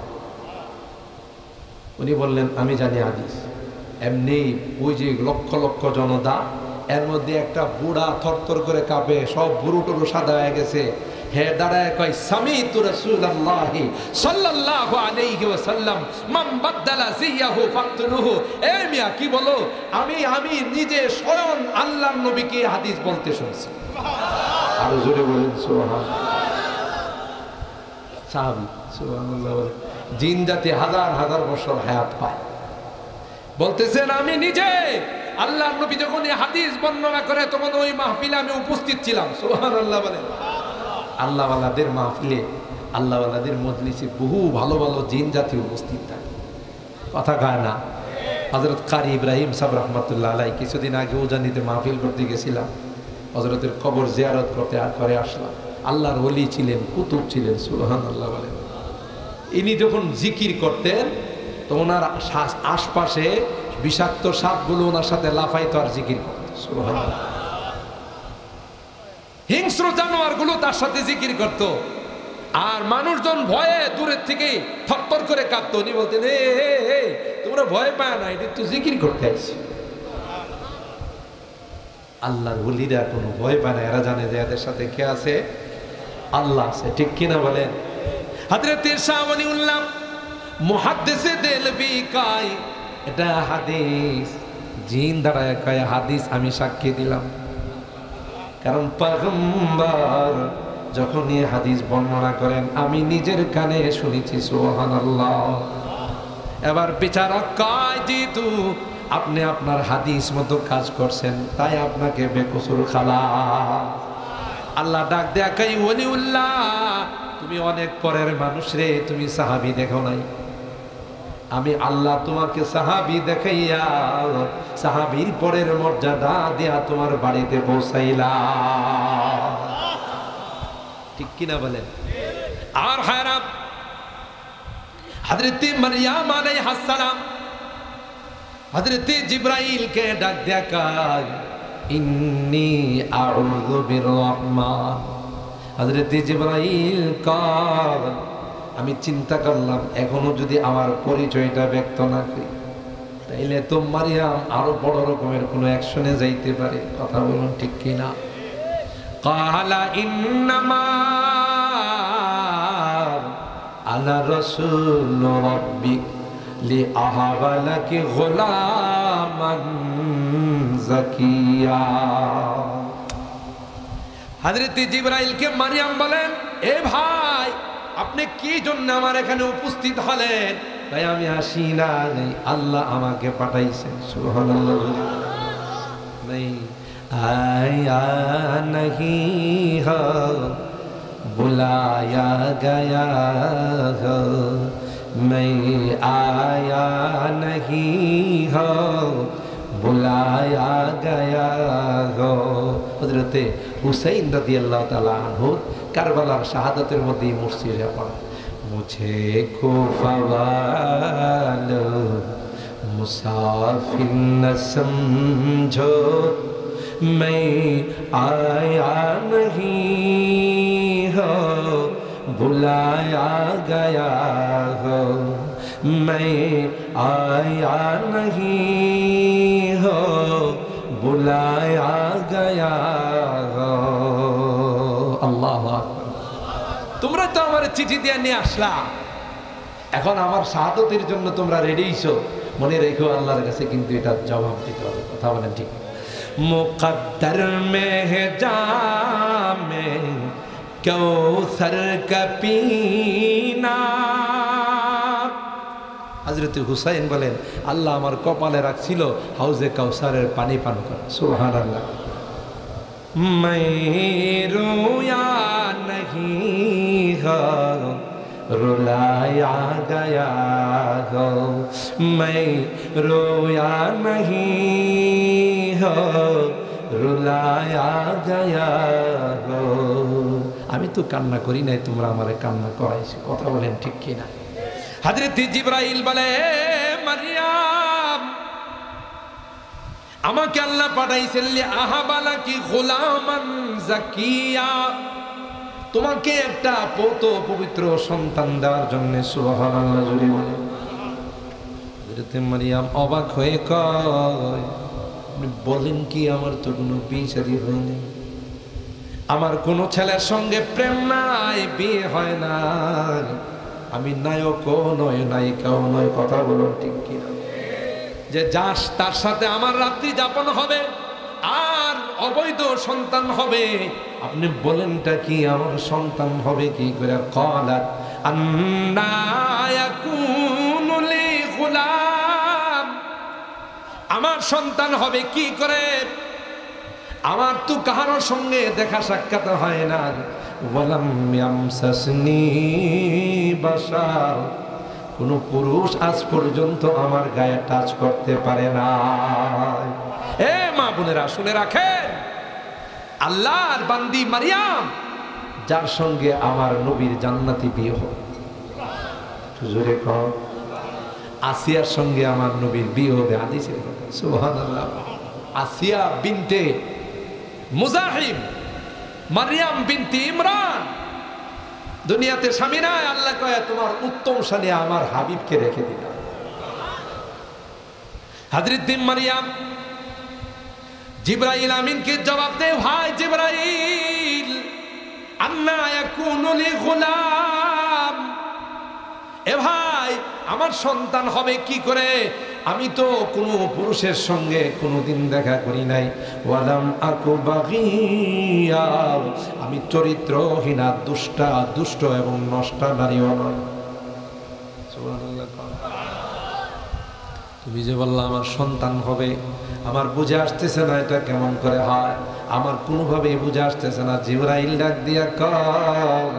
উনি বললেন, আমি জানি হাদিস। এমনি ওই যে লক্ষ লক্ষ জনতা, এর মধ্যে একটা বুড়া থরথর করে কাঁপে, সব বুড়ো টুরু সাদা হয়ে গেছে। হে দাঁড়ায় কয়, সামিতু রাসূলুল্লাহি সাল্লাল্লাহু আলাইহি ওয়াসাল্লাম মান বাদদালা জিয়াহু ফাকতুলুহু। এই মিয়া কি বলো? আমি নিজে স্বয়ং আল্লাহর নবীকে হাদিস বলতে শুনছি। সুবহানাল্লাহ। আর জোরে বলেন সুবহানাল্লাহ। সাহাবী, সুবহানাল্লাহ। জিন জাতি হাজার হাজার বছর হায়াত পায়, বলতেছেন আমি নিজে আল্লাহর নবী যখন এই হাদিস বর্ণনা করে তখন ওই মাহফিলে আমি উপস্থিত ছিলাম। সুবহানাল্লাহ বলেন। আল্লাহওয়ালাদের মাহফিলে আল্লাহওয়ালাদের মজলিসে বহু ভালো ভালো জিন জাতি উপস্থিত থাকে, কথা কয় না। হযরত কারি ইব্রাহিম সাহেব রহমতুল্লাহ আলাই কিছুদিন আগে উজানিতে মাহফিল করতে গেছিলাম, হযরতের কবর জিয়ারত করে আসলাম। আল্লাহর ওলি ছিলেন, কুতুব ছিলেন, সুবহানাল্লাহ বলেন। ইনি যখন জিকির করতেন তো ওনার আশপাশে বিষাক্ত সাপগুলো ওনার সাথে লাফাইতো আর জিকির করতো, সুবহানাল্লাহ। হিংস্র জানোয়ারগুলো তার সাথে জিকির করত, আর মানুষজন ভয়ে দূরের থেকে থরথর করে কাঁপতো। উনি বলতেন, হে তোমরা ভয় পায় না, এটা তো জিকির করতে আসছি। আল্লাহর ওলিরা কোনো ভয় পায় না, এরা জানে যে এদের সাথে কে আছে? আল্লাহ আছে, ঠিক কিনা বলেন? হযরত শাহ ওলিউল্লাহ মুহাদ্দিসে দেলবি কয় এটা হাদিস, জিন দাঁড়ায় কয় হাদিস, আমি সাক্ষী দিলাম। কারণ পয়গম্বর যখন এই হাদিস বর্ণনা করেন আমি নিজের কানে শুনেছি, সুবহানাল্লাহ। এবার বিচারক কয় যেহেতু আপনি আপনার হাদিস মতো কাজ করছেন তাই আপনাকে বেকসুর খালাস। আল্লাহ ডাক দেয়া কয় ওলিউল্লাহ তুমি অনেক পরের মানুষ রে, তুমি সাহাবী দেখো নাই, আমি আল্লাহ তোমাকে সাহাবী দেখাইয়া সাহাবীর পরের মর্যাদা দেয়া তোমার বাড়িতে পৌঁছাইলাম, ঠিক কিনা বলেন? আর হায়রাম হযরত মারইয়াম আলাইহিস সালাম হযরত জিবরাইলকে ডাক দেয়া কয় ইন্নী আউযু বিররহমান। হযরত জিবরাইল কয় আমি চিন্তা করলাম এখনো যদি আমার পরিচয়টা ব্যক্ত না করি তাইলে তো মারিয়াম আরো বড় রকমের কোনো অ্যাকশনে যাইতে পারে, কথা বলুন ঠিক কিনা? ক্বালা ইন্নামা আনা রাসূলু রাব্বিক লিআহাবা লাকি গুলামান যাকিয়া। হযরত জিবরাইলকে মারিয়াম বলেন, এ ভাই আপনি কি জন্য আমার এখানে উপস্থিত হলেন? তাই আমি আসি না, আল্লাহ আমাকে পাঠাইছেন, সুবহানাল্লাহ। নাই আয়া নহি হো বুলায়া গয়া হো, मैं आया नहीं हो बुलाया गया हो। হযরতে হুসাইন রাদিয়াল্লাহু তাআলা আনহু কারবালার শাহাদাতের মধ্যে মসজিদে পড়া, মুঝে কুফা वालो मुसाफिर न समझो मैं आया नहीं हो बुलाया गया हो, मैं आया नहीं हो बुलाया गया हो। আল্লাহু আকবার। তোমরা তো আমার চিঠি দিয়ে নিয়ে আসলা, এখন আমার শাহাদাতের জন্য তোমরা রেডি হইছো, মনে রেখো আল্লাহর কাছে কিন্তু এটা জবাব দিতে হবে, কথা বলেন ঠিক? মুকদ্দর মে হে জামে কৌসর কা পীনা। হযরত হুসাইন বলেন আল্লাহ আমার কপালে রাখছিল হাউজে কাউসারের পানি পান করা, সুবহানাল্লাহ। मैं रोया नहीं हो रुलाया गया हो, मैं रोया नहीं हो रुलाया गया हो। আমি তো কান্না করি নাই, তোমরা আমারে কান্না করাইছো, কথা বলেন ঠিক কিনা? হযরত জিবরাইল বলে মারিয়াম আমাকে আল্লাহ পাঠাইছেন লিআহাবালা কি গোলামান জাকিয়া, তোমাকে একটা পবিত্র সন্তান দেওয়ার জন্য, সুবহানাল্লাহ জুড়ে বলে। হযরত মারিয়াম অবাক হয়ে কয় আপনি বলেন কি, আমার তো কোনো বিয়ে শাদী হয়নি, আমার কোনো ছেলের সঙ্গে প্রেম নাই, বিয়ে হয় না, আমি নায়কও নয় নায়িকাও নয়, কথা বলুন ঠিক কিনা? যে যাস তার সাথে আমার রাত্রি যাপন হবে আর অবৈধ সন্তান হবে, আপনি বলেনটা কি আমার সন্তান হবে কি করে? ক্বালাত আন্না ইয়াকুনু লি গুলাম, আমার সন্তান হবে কি করে? আমার তো কারোর সঙ্গে দেখা সাক্ষাৎ হয় না, ওয়ালাম ইয়ামসাসনি বাশার, কোন পুরুষ আজ পর্যন্ত আমার গায়ে টাচ করতে পারে না। এ মা বোনেরা শুনে রাখেন, আল্লাহর বান্দি মারিয়াম, যার সঙ্গে আমার নবীর জান্নাতি বিয়ে হবে, জোরে কর, আসিয়ার সঙ্গে আমার নবীর বিয়ে হবে, হাদিসের কথা, সুবহানাল্লাহ। আসিয়া বিনতে মুজাহিম, মারিয়াম বিনতে ইমরান, দুনিয়াতে স্বামী নাই, আল্লাহ কয় তোমার উত্তম স্বামী আমার হাবিবকে রেখে দিলাম। হযরত মারিয়াম জিবরাইল আমিনকে জবাব দেয়, ভাই জিবরাইল, আন্না ইয়াকুনু লি গুলাম, এ ভাই আমার সন্তান হবে কি করে? আমি তো কোনো পুরুষের সঙ্গে কোনোদিন দেখা করি নাই। ওয়ালাম আকু বাগিয়া, আমি চরিত্রহীনা, দুষ্ট এবং নষ্টা নারীও নয়। সুবহানাল্লাহ। তুমি যে বললা আমার সন্তান হবে, আমার বুঝে আসতেছে না এটা কেমন করে হয়, আমার কোনোভাবেই বুঝে আসতেছে না। জিবরাইল ডাক দিয়া কর,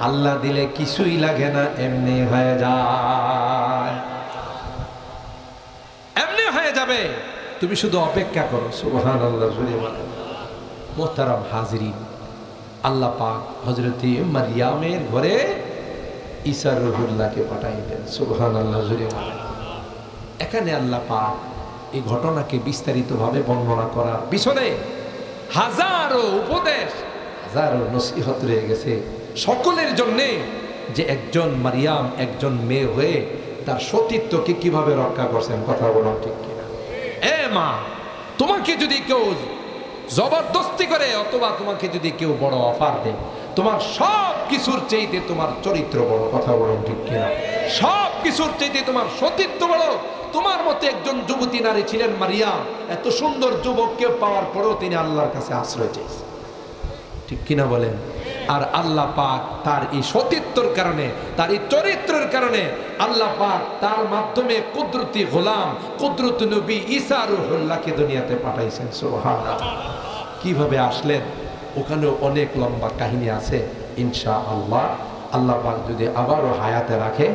আল্লাহ দিলে কিছুই লাগে না, এমনি হয়ে যায়, এমনি হয়ে যাবে, তুমি শুধু অপেক্ষা করো। সুবহানাল্লাহ। মোহতারাম হাজরিন, আল্লাহ পাক হযরত মারিয়ামের ঘরে ঈসা রূহুল্লাহকে পাঠাইলেন। সুবহানাল্লাহ। এখানে আল্লাহ পাক এই ঘটনাকে বিস্তারিতভাবে বর্ণনা করার পিছনে হাজারো উপদেশ, হাজারো নসিহত রয়ে গেছে সকলের জন্যে, যে একজন মারিয়াম একজন মেয়ে হয়ে তার সতীত্বকে কিভাবে রক্ষা করছেন। কথা বলো ঠিক কিনা? এ মা, তোমাকে যদি কেউ জবরদস্তি করে অথবা তোমাকে যদি কেউ বড় অফার দেয়, তোমার সব কিছুর চাইতে তোমার চরিত্র বড়। কথা বলো ঠিক কিনা? সব কিছুর চাইতে তোমার সতীত্ব বড়। তোমার মতে একজন যুবতী নারী ছিলেন মারিয়াম, এত সুন্দর যুবককে পাওয়ার পরেও তিনি আল্লাহর কাছে আশ্রয় চেয়েছেন। ঠিক কিনা বলেন? আর আল্লাহ পাক তার এই সতীত্বর কারণে, তার এই চরিত্রের কারণে আল্লাহ পাক তার মাধ্যমে কুদরতি গোলাম, কুদরতি নবী ঈসা রূহুল্লাহকে দুনিয়াতে পাঠাইছেন। সুবহানাল্লাহ। কিভাবে আসলেন ওখানে অনেক লম্বা কাহিনী আছে, ইনশাআল্লাহ আল্লাহ পাক যদি আবারও হায়াতে রাখে।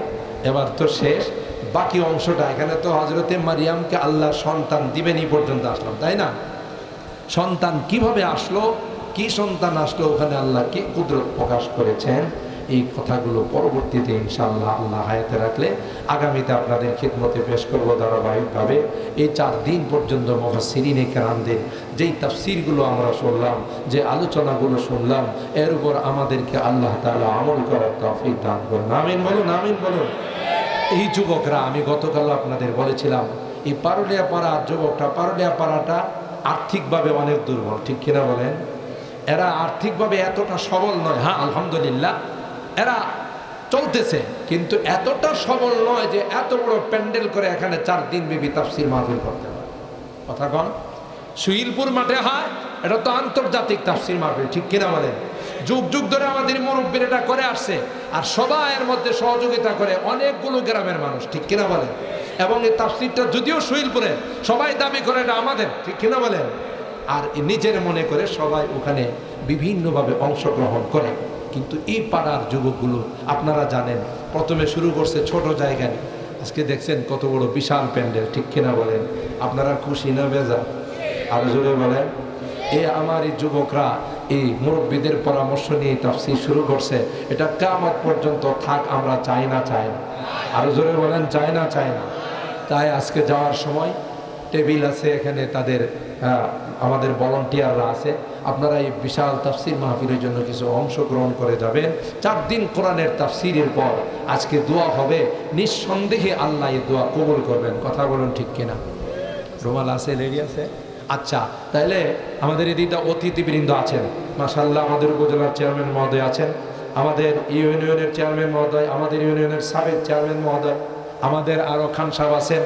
এবার তো শেষ, বাকি অংশটা, এখানে তো হযরতে মারিয়ামকে আল্লাহ সন্তান দিবেনই পর্যন্ত আসলাম, তাই না? সন্তান কিভাবে আসলো, কি সন্তান আসলো, ওখানে আল্লাহ কি কুদরত প্রকাশ করেছেন, এই কথাগুলো পরবর্তীতে ইনশাআল্লাহ আল্লাহ হায়াতে রাখলে আগামীতে আপনাদের খিদমতে পেশ করবো ধারাবাহিকভাবে। এই 4 দিন পর্যন্ত মুফাসসিরিনে কেরামদের যেই তাফসীরগুলো আমরা শুনলাম, যে আলোচনাগুলো শুনলাম, এর উপর আমাদেরকে আল্লাহ তাআলা আমল করার তৌফিক দান করুন। আমিন বলুন, আমিন বলুন। এই যুবকরা, আমি গতকাল আপনাদের বলেছিলাম, এই পারুলিয়া পাড়া যুবকটা, পারুলিয়া পাড়াটা আর্থিকভাবে অনেক দুর্বল, ঠিক কিনা বলেন? এরা আর্থিকভাবে এতটা সবল নয়। হ্যাঁ আলহামদুলিল্লাহ এরা চলতেছে, কিন্তু এতটা সবল নয় যে এত বড় প্যান্ডেল করে এখানে 4 দিন ব্যাপী তাফসীর মাহফিল করতে পারে। কথা কন? সুইলপুর মাঠে হয়, এটা তো আন্তর্জাতিক তাফসীর মাহফিল, ঠিক কিনা বলেন? যুগ যুগ ধরে আমাদের মুরব্বীরা এটা করে আসছে, আর সবাই এর মধ্যে সহযোগিতা করে অনেকগুলো গ্রামের মানুষ, ঠিক কিনা বলেন? এবং এই তাফসীরটা যদিও সুইলপুরে, সবাই দাবি করে এটা আমাদের, ঠিক কিনা বলেন? আর নিজের মনে করে সবাই ওখানে বিভিন্নভাবে অংশগ্রহণ করে। কিন্তু এই পাড়ার যুবকগুলো আপনারা জানেন, প্রথমে শুরু করছে ছোট জায়গায়, আজকে দেখছেন কত বড় বিশাল প্যান্ডেল, ঠিক কিনা বলেন? আপনারা খুশি না বেজা? আরো জোরে বলেন। আমার এই যুবকরা এই মুরব্বীদের পরামর্শ নিয়ে তাফসীর শুরু করছে, এটা কিয়ামত পর্যন্ত থাক, আমরা চাই না, চাই না। আরো জোরে বলেন, চাই না, চাই না। তাই আজকে যাওয়ার সময় টেবিল আছে এখানে, তাদের আমাদের ভলান্টিয়াররা আছে, আপনারা এই বিশাল তাফসীর মাহফিলের জন্য কিছু অংশগ্রহণ করে যাবেন। 4 দিন কোরআনের তাফসীরের পর আজকে দোয়া হবে, নিঃসন্দেহে আল্লাহ এই দোয়া কবুল করবেন। কথা বলুন ঠিক কিনা? রুমাল আছে, লেডি আছে? আচ্ছা, তাহলে আমাদের এদিকে অতিথিবৃন্দ আছেন, মাশাআল্লাহ। আমাদের উপজেলার চেয়ারম্যান মহোদয় আছেন, আমাদের ইউনিয়নের চেয়ারম্যান মহোদয়, আমাদের ইউনিয়নের সাবেক চেয়ারম্যান মহোদয়, আমাদের আরও খান সাহেব আছেন।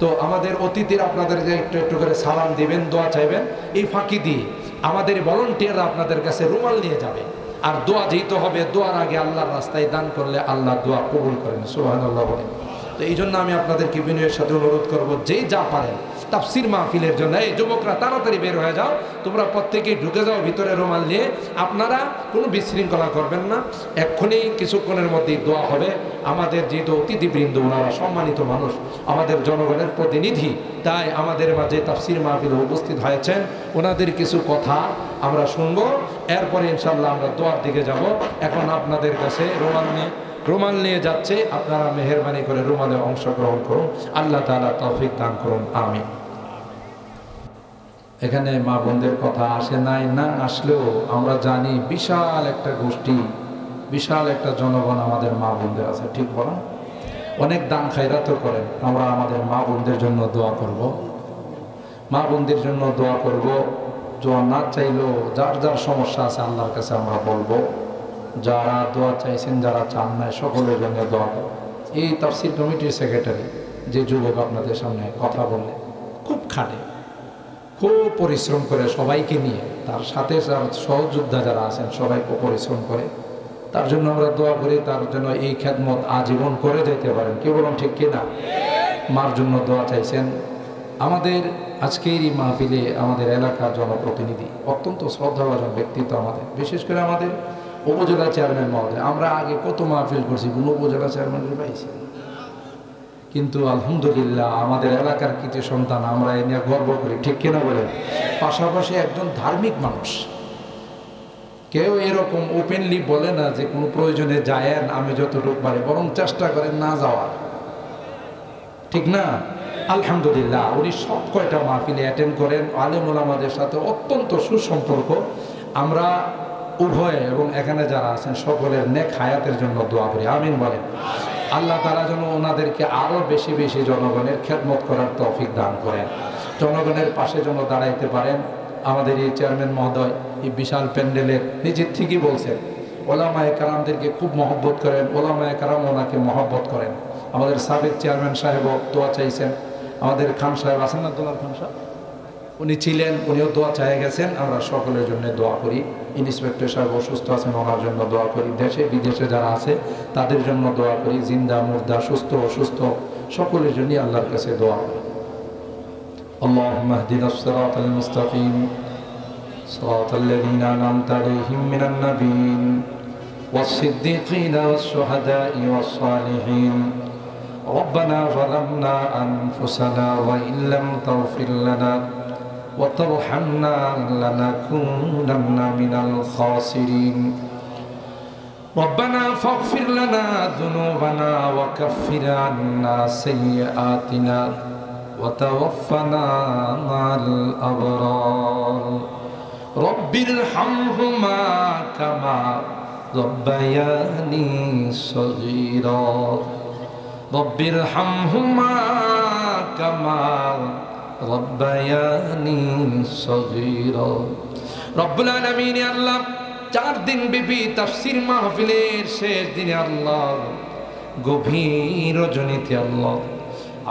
তো আমাদের অতিথিরা আপনাদেরকে একটু একটু করে সালাম দিবেন, দোয়া চাইবেন। এই ফাঁকি দিয়ে আমাদের ভলান্টিয়াররা আপনাদের কাছে রুমাল নিয়ে যাবে, আর দোয়া যেহেতু হবে, দোয়ার আগে আল্লাহর রাস্তায় দান করলে আল্লাহ দোয়া কবুল করেন। সুবহানাল্লাহ বলেন। তো এই জন্য আমি আপনাদেরকে বিনয়ের সাথে অনুরোধ করবো, যেই যা পারেন তাফসির মাহফিলের জন্য। এই যুবকরা তাড়াতাড়ি বের হয়ে যাও, তোমরা প্রত্যেকেই ঢুকে যাও ভিতরে রুমাল নিয়ে। আপনারা কোনো বিশৃঙ্খলা করবেন না, এক্ষুনি কিছুক্ষণের মধ্যেই দোয়া হবে। আমাদের যেহেতু অতিথিবৃন্দ, ওনারা সম্মানিত মানুষ, আমাদের জনগণের প্রতিনিধি, তাই আমাদের মাঝে তাফসির মাহফিলে উপস্থিত হয়েছেন, ওনাদের কিছু কথা আমরা শুনবো, এরপরে ইনশাল্লাহ আমরা দোয়ার দিকে যাব। এখন আপনাদের কাছে রুমাল নিয়ে যাচ্ছে, আপনারা মেহেরবানি করে রুমালে অংশগ্রহণ করুন। আল্লাহ তাআলা তৌফিক দান করুন, আমিন। এখানে মা বোনদের কথা আসে নাই, না আসলেও আমরা জানি বিশাল একটা গোষ্ঠী, বিশাল একটা জনগণ আমাদের মা বোনদের আছে, ঠিক বলা? অনেক দান খায়রাতও করেন। আমরা আমাদের মা বোনদের জন্য দোয়া করব, মা বোনদের জন্য দোয়া করব। দোয়া না চাইলেও যার যার সমস্যা আছে আল্লাহর কাছে আমরা বলবো। যারা দোয়া চাইছেন, যারা চান নাই, সকলের জন্য দোয়া করব। এই তাফসির কমিটির সেক্রেটারি যে যুবক আপনাদের সামনে কথা বললে, খুব খাটে, খুব পরিশ্রম করে সবাইকে নিয়ে, তার সাথে যার সহযোদ্ধা যারা আছেন সবাইকে পরিশ্রম করে। তার জন্য আমরা দোয়া করি, তার জন্য এই খেদমত আজীবন করে যেতে পারেন। কি বলুন, ঠিক কিনা? মার জন্য দোয়া চাইছেন। আমাদের আজকের এই মাহফিলে আমাদের এলাকার জনপ্রতিনিধি, অত্যন্ত শ্রদ্ধাভাজন ব্যক্তিত্ব আমাদের, বিশেষ করে আমাদের উপজেলা চেয়ারম্যান মহোদয়। আমরা আগে কত মাহফিল করছি, কোনো উপজেলা চেয়ারম্যানের পাইছি, কিন্তু আলহামদুলিল্লাহ আমাদের এলাকার কিছু সন্তান, আমরা এ নিয়ে গর্ব করি, ঠিক কিনা বলেন? পাশাপাশি একজন ধার্মিক মানুষ। কেউ এরকম ওপেনলি বলে না যে কোনো প্রয়োজনে যায়েন, আমি যতটুকু পারি, বরং চেষ্টা করেন না যাওয়ার, ঠিক না? আলহামদুলিল্লাহ উনি সব কয়টা মাহফিলে অ্যাটেন্ড করেন। আলেম ওলামাদের সাথে অত্যন্ত সুসম্পর্ক। আমরা উভয় এবং এখানে যারা আছেন সকলের নেক হায়াতের জন্য দোয়া করি, আমিন বলেন। আল্লাহ তাআলা যেন ওনাদেরকে আরও বেশি বেশি জনগণের খেদমত করার তৌফিক দান করেন, জনগণের পাশে যেন দাঁড়াইতে পারেন। আমাদের এই চেয়ারম্যান মহোদয় এই বিশাল প্যান্ডেলের নিজের থেকেই বলছেন, ওলামায়ে কেরামদেরকে খুব মহব্বত করেন, ওলামায়ে কেরাম ওনাকে মহব্বত করেন। আমাদের সাবেক চেয়ারম্যান সাহেবও দোয়া চাইছেন। আমাদের খান সাহেব আছেন না, দোলার খান সাহেব, উনি ছিলেন, উনিও দোয়া চাইয়ে গেছেন। আমরা সকলের জন্য দোয়া করি। ইন্সপেক্টর সাহেব অসুস্থ আছেন, ওনার জন্য দোয়া করি। দেশে বিদেশে যারা আছে তাদের জন্য দোয়া করি। জিন্দা মুর্দা, সুস্থ অসুস্থ সকলের জন্যই আল্লাহর কাছে দোয়া করি। اللهم اهدنا الصراط المستقيم صراط الذين أنعمت عليهم من النبيين والصديقين والشهداء والصالحين ربنا ظلمنا أنفسنا وإن لم تغفر لنا وترحمنا لنكونن من الخاسرين ربنا فاغفر لنا ذنوبنا وكفر عنا سيئاتنا وتوفنا مع الأبرار رب ارحمهما كما ربياني صغيرا رب ارحمهما كما ربياني صغيرا রব্বুল আলামিন আল্লাহ 4 দিন ব্যাপী তাফসীর মাহফিলের শেষ দিনে আল্লাহ গভীর রজনীতে আল্লাহ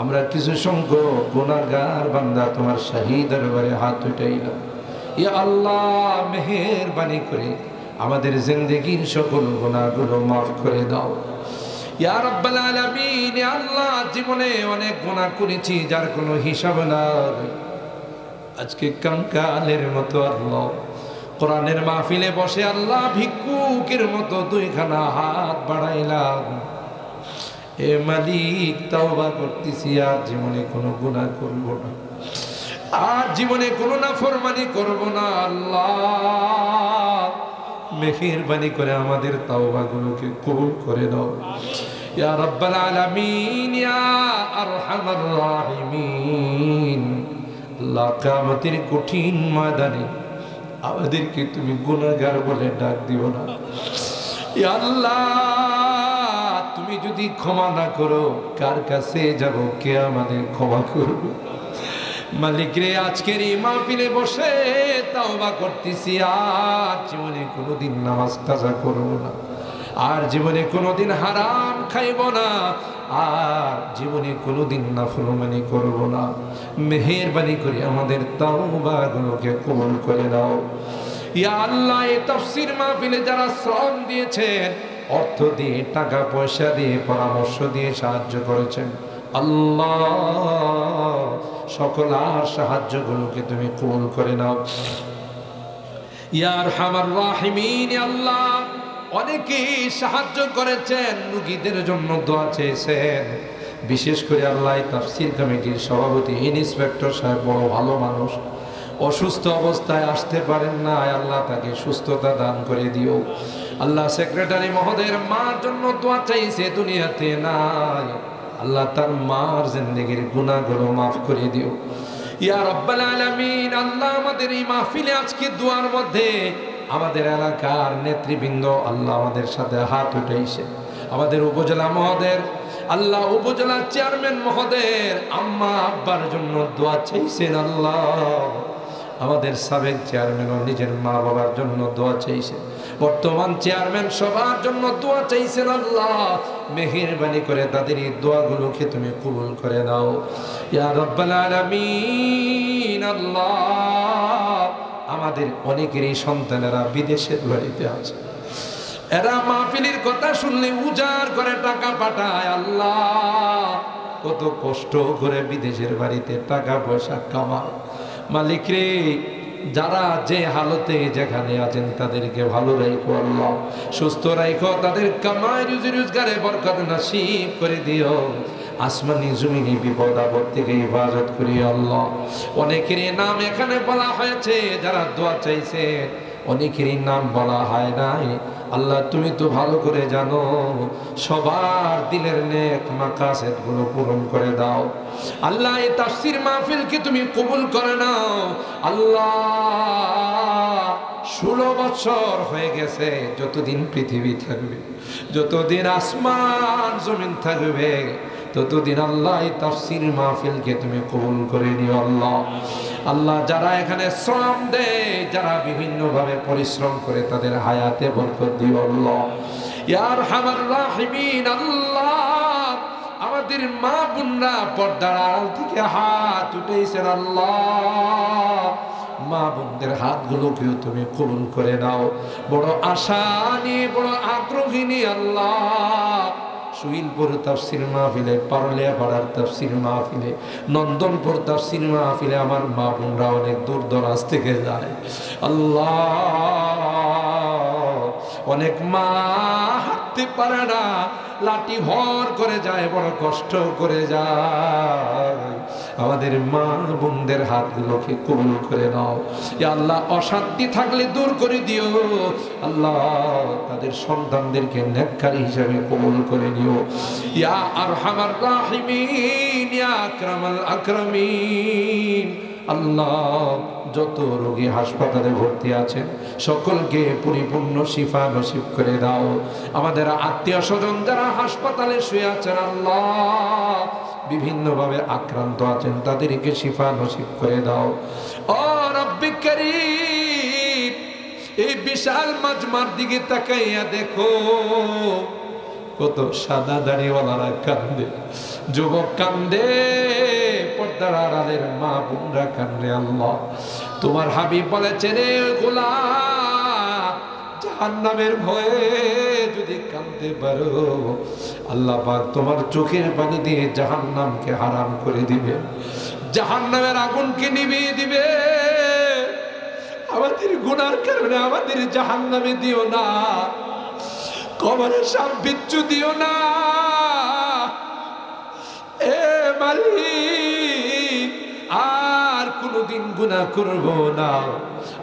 আমরা কিছু সংখ্যক গুনাহগার বান্দা তোমার শাহী দরবারে হাত উঠাইলাম। ইয়া আল্লাহ মেহেরবানি করে আমাদের জিন্দেগীর সকল গুনাহগুলো মাফ করে দাও। ইয়া রাব্বাল আলামিন, ইয়া আল্লাহ জীবনে অনেক গুনাহ করেছি যার কোনো হিসাব নাই। আজকে কাঙ্কালের মতো আল্লাহ কোরআনের মাহফিলে বসে আল্লাহ ভিক্ষুকের মতো 2খানা হাত বাড়াইলাম। এ মালিক তাওবা করতেছি, আর জীবনে কোনো গুনাহ করব না, আর জীবনে কোনো নাফরমানি করব না। আল্লাহ মেহেরবানি করে আমাদের তাওবাগুলোকে কবুল করে দাও। ইয়া রাব্বাল আলামিন, ইয়া আরহামার রাহিমিন, আল্লাহ কিয়ামতের কঠিন ময়দানে আমাদেরকে তুমি গুনাহগার বলে ডাক দিও না। ইয়া আল্লাহ তুমি যদি ক্ষমা না করো কার কাছে যাব, কে আমাদের ক্ষমা করবে? মালিক রে, আজকের এই মাহফিলে বসে তাওবা করতেছি, আর জীবনে কোনোদিন নামাজ কাজা করব না, আর জীবনে কোনোদিন হারাম খাইব না, আর জীবনে কোনোদিন নাফরমানি করব না। মেহেরবানি করে আমাদের তাওবাগুলোকে কবুল করে দাও। ইয়া আল্লাহ এই তাফসীর মাহফিলে যারা শ্রম দিয়েছেন, অর্থ দিয়ে, টাকা পয়সা দিয়ে, পরামর্শ দিয়ে সাহায্য করেছেন, আল্লাহ সকল আর সাহায্যগুলোকে তুমি কবুল করে নাও ইয়া আরহামার রাহিমিন। আল্লাহ অনেকেই সাহায্য করেছেন, রোগীদের জন্য দোয়া চেয়েছেন। বিশেষ করে আল্লাহ তাফসীর কমিটির সভাপতি ইন্সপেক্টর সাহেব বড় ভালো মানুষ, অসুস্থ অবস্থায় আসতে পারেন না, আল্লাহ তাকে সুস্থতা দান করে দিও। আল্লাহ সেক্রেটারি মহোদয়ের মার জন্য দোয়া চাইছে, দুনিয়াতে নাই, আল্লাহ তার মার জিন্দেগির গুনাহগুলো মাফ করে দিও ইয়া রাব্বাল আলামিন। আল্লাহ আমাদের এই মাহফিলে আজকে দোয়ার মধ্যে আমাদের এলাকার নেতৃবৃন্দ আল্লাহ আমাদের সাথে হাত উঠাইছে, আমাদের উপজেলা মহোদয়ের আল্লাহ উপজেলা চেয়ারম্যান মহোদয়ের আম্মা আব্বার জন্য দোয়া চাইছেন। আল্লাহ আমাদের সাবেক চেয়ারম্যান ও নিজের মা বাবার জন্য দোয়া চাইছেন, বর্তমান চেয়ারম্যান সবার জন্য দোয়া চাইছেন। আল্লাহ মেহেরবানি করে তাদের এই দোয়াগুলোকে তুমি কবুল করে নাও ইয়া রাব্বাল আলামিন। আল্লাহ আমাদের অনেকেরই সন্তানেরা বিদেশের বাড়িতে আছে, এরা মাহফিলের কথা শুনলে উজাড় করে টাকা পাঠায়। আল্লাহ কত কষ্ট করে বিদেশের বাড়িতে টাকা পয়সা কামায়। মালিক রে, যারা যে হালতে যেখানে আছেন তাদেরকে ভালো রাখো আল্লাহ, সুস্থ রাখো, তাদের কামাই রুজি রোজগারে বরকত নসিব করে দিও। আসমানি জমিনি বিপদ আপদ থেকে হেফাজত করি আল্লাহ। অনেকেরই নাম এখানে বলা হয়েছে, যারা দোয়া চাইছে অনেকেরই নাম বলা হয় নাই। আল্লাহ তুমি তো ভালো করে জানো, সবার দিলের নেক মাকাসেদ গুলো পূরণ করে দাও। আল্লাহ এই তাফসীর মাহফিলকে তুমি কবুল করে নাও। আল্লাহ 16 বছর হয়ে গেছে, যতদিন পৃথিবী থাকবে, যতদিন আসমান জমিন থাকবে, ততদিন আল্লাহ এই তাফসীর মাহফিলকে তুমি কবুল করে নিও আল্লাহ। আল্লাহ যারা এখানে শ্রম দেয়, যারা বিভিন্ন ভাবে পরিশ্রম করে, তাদের হায়াতে বরকত দিও আল্লাহ ইয়া আরহামার রাহিমিন। আল্লাহ আমাদের মা বোনরা পর্দার আড়াল থেকে হাত উঠেছেন, আল্লাহ মা বোনদের হাতগুলোকেও তুমি কবুল করে নাও। বড় আশা নিয়ে, বড় আগ্রহী নিয়ে আল্লাহ সুইলপুর তাফসীর মাহফিলে, পারলিয়া পাড়ার তাফসীর মাহফিলে, নন্দনপুর তাফসীর মাহফিলে আমার মা বোনরা অনেক দূর দরাজ থেকে যায়। আল্লাহ অনেক মা হাঁটতে পারে না, লাঠি ভর করে যায়, বড় কষ্ট করে যায়। আমাদের মা বোনদের হাতগুলোকে কবুল করে নাও ইয়া আল্লাহ। অশান্তি থাকলে দূর করে দিও আল্লাহ, তাদের সন্তানদেরকে নেককারী হিসেবে কবুল করে নিও ইয়া আরহামার রাহিমিন ইয়া আকরামাল আকরামিন। আল্লাহ যত রোগী হাসপাতালে ভর্তি আছেন সকলকে পরিপূর্ণ শিফা নসিব করে দাও। আমাদের আত্মীয় স্বজন যারা হাসপাতালে শুয়ে আছেন আল্লাহ, বিভিন্নভাবে আক্রান্ত আছেন, তাদেরকে শিফা নসিব করে দাও। ও রব্বি কারীম, এই বিশাল মাজমার দিকে তাকাইয়া দেখো, কত সাদা দাড়িওয়ালারা কান্দে, যুবক কান্দে, পর্দার আড়ালের মা বোনরা কান্দে। আল্লাহ তোমার হাবিব বলেছে, রে গোলাম, জাহান্নামের ভয়ে যদি কাঁদতে পারো, আল্লাহ পাক তোমার চোখের পানি দিয়ে জাহান্নামকে হারাম করে দিবে, জাহান্নামের আগুনকে নিভিয়ে দিবে। আমাদের গুনার কারণে আমাদের জাহান্নামে দিও না, কবরে সাপ বিচ্ছু দিও না। এ মালিক, আর কোনদিন গুনাহ করব না।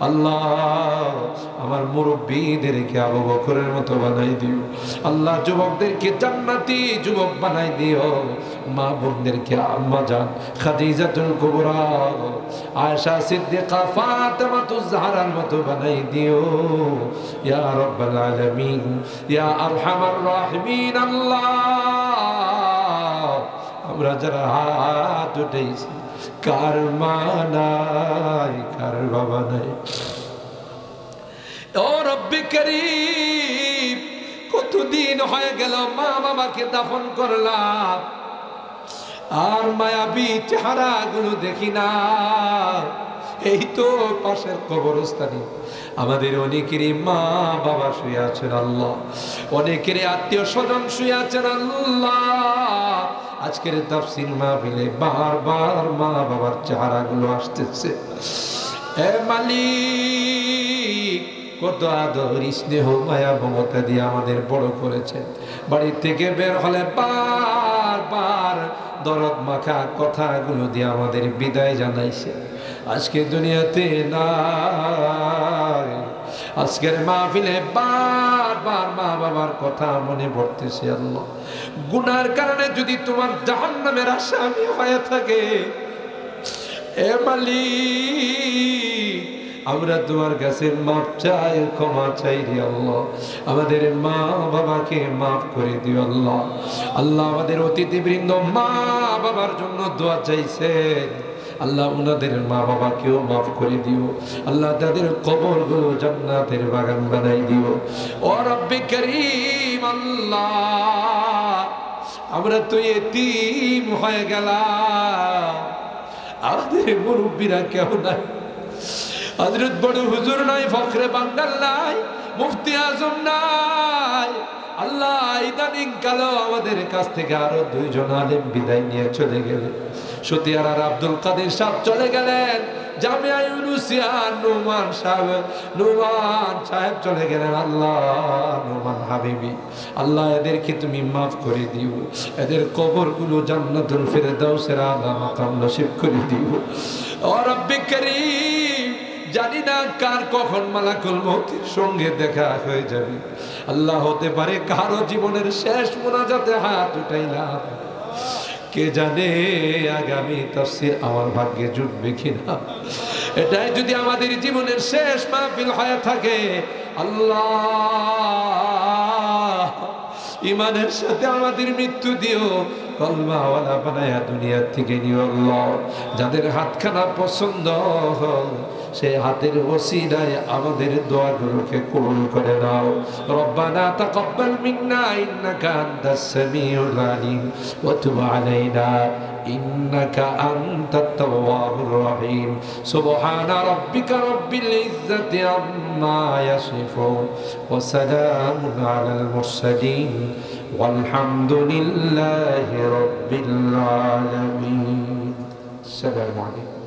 আল্লাহ আমার মুরব্বীদেরকে আবু বকরের মতো বানাই দিও আল্লাহ, যুবকদেরকে জান্নাতি যুবক বানাই দিও, মা বোনদেরকে আম্মা জান খাদিজাতুল কুবরা, আয়েশা সিদ্দিকা, ফাতেমাতুজ জাহরার মতো বানাই দিও ইয়া রাব্বাল আলামিন ইয়া আরহামার রাহিমিন। আল্লাহ আমরা যারা হাত উঠেছি, কার মা নাই, কার বাবা নাই, ও রব্বি কারীম, কতদিন হয়ে গেল মা বাবাকে দাফন করলাম, আর মায়াবী চেহারা গুলো দেখি না। এই তো পাশের কবরস্থানে আমাদের অনেকেরই মা বাবা শুয়ে আছেন আল্লাহ, অনেকেরই আত্মীয় স্বজন শুয়ে আছেন আল্লাহ। আজকের তাফসীর মাহফিলে বারবার মা বাবার চেহারাগুলো আসতেছে। এ মালিক, কত আদর স্নেহ মায়া মমতা দিয়ে আমাদের বড় করেছেন। বাড়ি থেকে বের হলে বারবার দরদ মাখা কথাগুলো দিয়ে আমাদের বিদায় জানাইছে। আজকে দুনিয়াতে নাই। আজকের মাহফিলে বারবার মা বাবার কথা মনে পড়তেছে। আল্লাহ, গুনার কারণে যদি তোমার জাহান্নামের আসামি হয়ে থাকে, এ মালিক, আমরা তোমার কাছে মাফ চাই, ক্ষমা চাই রে আল্লাহ। আমাদের মা বাবাকে মাফ করে দিও আল্লাহ। আল্লাহ, আমাদের অতিথিবৃন্দ মা বাবার জন্য দোয়া চাইছেন, আল্লাহ উনাদের মা বাবাকেও মাফ করে দিও আল্লাহ। তাদের কবরগুলো জান্নাতের বাগান বানাই দিও ও রব্বে করিম। আল্লাহ, আমরা তো এতিম হয়ে গেলাম, আমাদের মুরব্বীরা কেউ নাই, হযরত বড় হুজুর নাই, ফখরে বাঙ্গাল নাই, মুফতি আজম নাই। আল্লাহ, ইদানিং কালো আমাদের কাছ থেকে আরো দুইজন আলেম বিদায় নিয়ে চলে গেলেন। সতিয়ারার আব্দুল কাদের সাহেব চলে গেলেন, জামিয়া ইউনুসিয়া নুমান সাহেব চলে গেলেন। আল্লাহ, নুমান হাবিবি, আল্লাহ এদেরকে তুমি মাফ করে দিও, এদের কবরগুলো জান্নাতুল ফিরদাউসের আলা মাকাম নসিব করে দিও ও রব্বে করিম। জানি না কার কখন মালাকুল মউতের সঙ্গে দেখা হয়ে যাবে। আল্লাহ, হতে পারে কারো জীবনের শেষ মোনাজাতে হাত উঠাইলাম, কে জানে আগামী তাফসীর আমার ভাগ্যে জুটবে কিনা। এটাই যদি আমাদের জীবনের শেষ মাহফিল হয়ে থাকে, আল্লাহ ইমানের সাথে আমাদের মৃত্যু দিও, কলমাওয়ালা বানায়া দুনিয়া থেকে নিও আল্লাহ। যাদের হাতখানা পছন্দ হল, সেই হাতের ওসিলায় আমাদের দোয়াগুলোকে কবুল করে নাও। রব্বানা তাকাব্বাল মিন্না ইন্নাকা আনতাস সামিউল আলিম ওয়া তুব আলাইনা ইন্নাকা আনতাত তাওয়াবুর রহিম। সুবহানা রাব্বিকা রাব্বিল ইজ্জাতি আম্মা ইয়াসিফুন ওয়া সালামুন আলাল মুরসালিন ওয়ালহামদুলিল্লাহি রাব্বিল আলামিন। আসসালামু আলাইকুম।